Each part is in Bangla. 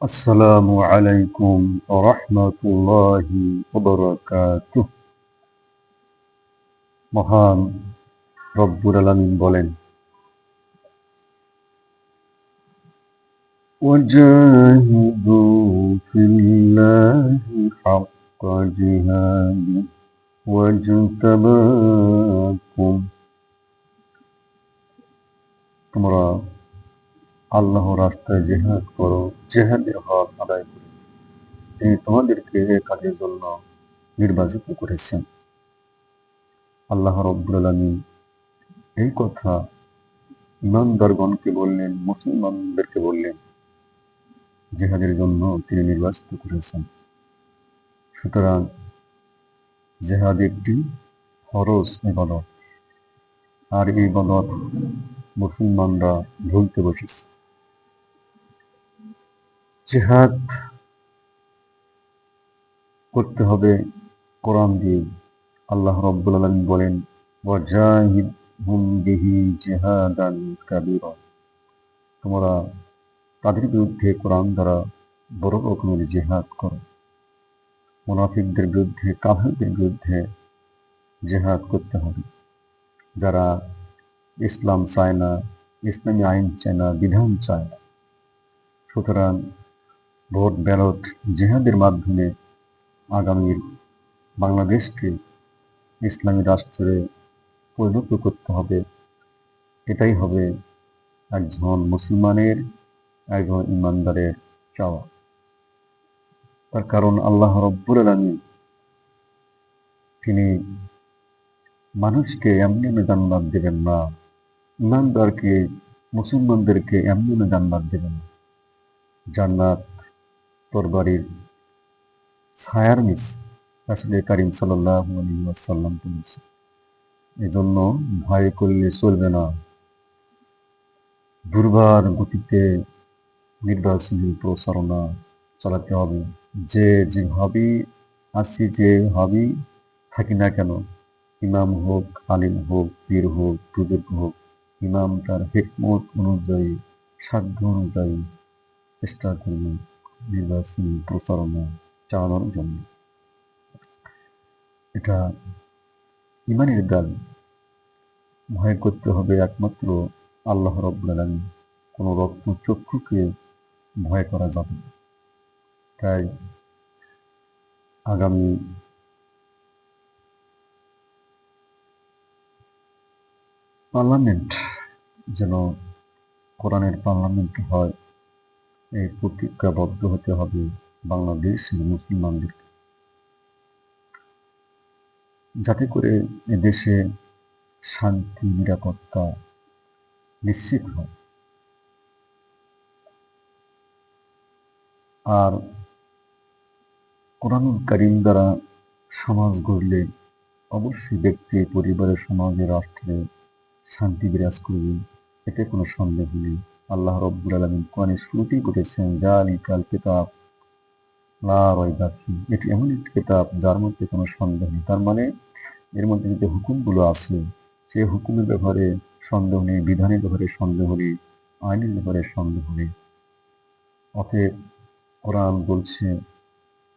আসসালামু আলাইকুম ওয়া রাহমাতুল্লাহি ওয়া বারাকাতুহু। মহান রব্বুল আলামিন বলেন, ওয়াজাহিদু ফিল্লাহি হাক্কা জিহাদি ওয়াজতাবাকুম। তোমরা আল্লাহর রাস্তায় জিহাদ করো, জিহাদের হক আদায় করো। তিনি তোমাদেরকে এ কাজের জন্য নির্বাচিত করেছেন। আল্লাহ রব্বুল আলামিন এই কথা ইমানদারগণকে বললেন, মুসলমানদেরকে বললেন, জিহাদের জন্য তিনি নির্বাচিত করেছেন। সুতরাং জিহাদ একটি ফরজ ইবাদত, আর এই ইবাদত মুসলমানরা ভুলতে বসেছে। জিহাদ করতে হবে কোরআন দিয়ে। আল্লাহ রাব্বুল আলামিন বলেন, ওয়াজাহিদহুম বিহি জিহাদান কাবীরা। তোমরা তাদের বিরুদ্ধে কোরআন দ্বারা বড় রকমের জিহাদ করো। মুনাফিকদের বিরুদ্ধে, কাফেরদের বিরুদ্ধে জিহাদ করতে হবে। যারা ইসলাম চায় না, ইসলামী আইন চায় না, বিধান চায় না। সুতরাং ভোট ব্যালট জিহাদের মাধ্যমে আগামীর বাংলাদেশকে ইসলামী রাষ্ট্রে পরিণত করতে হবে। এটাই হবে একজন মুসলমানের, একজন ইমানদারের চাওয়া। তার কারণ আল্লাহ রব্বুল আলামিন তিনি মানুষকে এমনি এমনি জান্নাত দেবেন না, ইমানদারকে, মুসলমানদেরকে এমনি এমনি জান্নাত দেবেন না। জান্নাত তরবারির ছায়ার নিচে রাসূল কারীম সাল্লাল্লাহু আলাইহি ওয়াসাল্লাম বলেছেন। এজন্য ভয় করলে চলবে না। দুর্বার গতিতে নির্বাচনী প্রচারণা চালাতে হবে। যে যেভাবেই আসি, যেভাবেই থাকি না কেন, ইমাম হোক, আলিম হোক, পীর হোক, বুজুর্গ হোক, ইমাম তার হিকমত অনুযায়ী, সাধ্য অনুযায়ী চেষ্টা করবে নির্বাচনী প্রচারণা চালানোর জন্য। এটা ইমানের দাবি। ভয় করতে হবে একমাত্র আল্লাহ রাব্বুল আলামিন। কোনো রক্ত চক্ষুকে ভয় করা যাবে না। তাই আগামী পার্লামেন্ট যেন কোরআনের পার্লামেন্ট হয়, এই প্রতিজ্ঞাবদ্ধ হতে হবে বাংলাদেশের মুসলমানদের, যাতে করে এদেশে শান্তি নিরাপত্তা নিশ্চিত হয়। আর কোরআনুল কারীম দ্বারা সমাজ গড়লে অবশ্যই ব্যক্তি, পরিবারের, সমাজে, রাষ্ট্রে শান্তি বিরাজ করবে, এতে কোনো সন্দেহ নেই। আল্লাহ রাব্বুল আলামিন কোরআনের শুরুতেই বলেছেন, যালিকাল কিতাব লা রাইবা ফীহ। এটি এমন একটি কিতাব যার মধ্যে কোনো সন্দেহ নেই। তার মানে এর মধ্যে যে হুকুমগুলো আছে, সেই হুকুমের ব্যাপারে সন্দেহ নেই, বিধানের ব্যাপারে সন্দেহ নেই, আইনের ব্যাপারে সন্দেহ নেই। অতএব কোরআন বলছে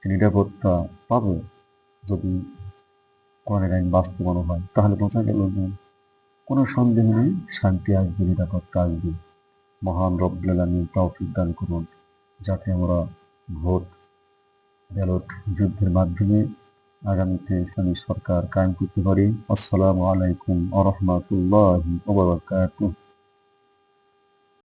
যে নিরাপত্তা পাবে যদি কোরআনের আইন বাস্তবায়ন হয়। তাহলে বোঝা গেল যে কোনো সন্দেহ নেই, শান্তি আসবে, নিরাপত্তা আসবে। মহান রব্বুল আলামিন তৌফিক দান করুন, যাতে আমরা ভোট ব্যালট যুদ্ধের মাধ্যমে আগামীতে ইসলামী সরকার কায়েম করতে পারি। আসসালামু আলাইকুম ওয়া রাহমাতুল্লাহি ওয়া বারাকাতুহু।